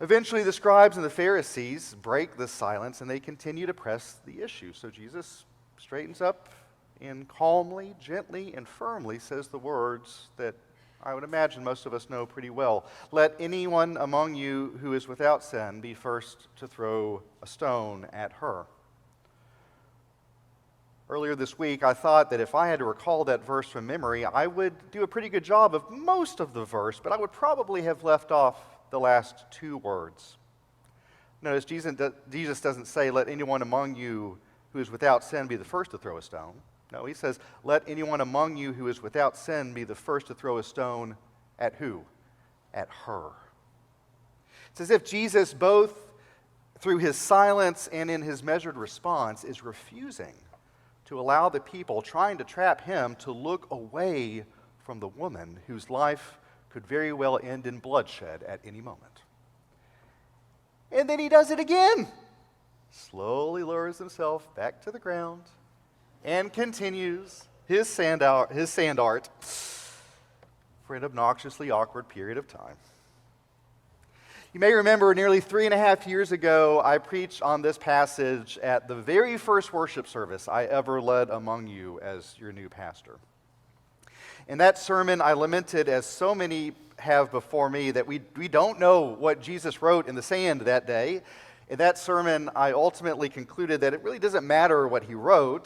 Eventually, the scribes and the Pharisees break the silence and they continue to press the issue. So Jesus straightens up and calmly, gently, and firmly says the words that I would imagine most of us know pretty well. Let anyone among you who is without sin be first to throw a stone at her. Earlier this week, I thought that if I had to recall that verse from memory, I would do a pretty good job of most of the verse, but I would probably have left off the last two words. Notice Jesus doesn't say, let anyone among you who is without sin be the first to throw a stone. No, he says, let anyone among you who is without sin be the first to throw a stone at who? At her. It's as if Jesus, both through his silence and in his measured response, is refusing to allow the people trying to trap him to look away from the woman whose life could very well end in bloodshed at any moment. And then he does it again. Slowly lowers himself back to the ground and continues his sand art for an obnoxiously awkward period of time. You may remember nearly 3.5 years ago, I preached on this passage at the very first worship service I ever led among you as your new pastor. In that sermon, I lamented, as so many have before me, that we don't know what Jesus wrote in the sand that day. In that sermon, I ultimately concluded that it really doesn't matter what he wrote.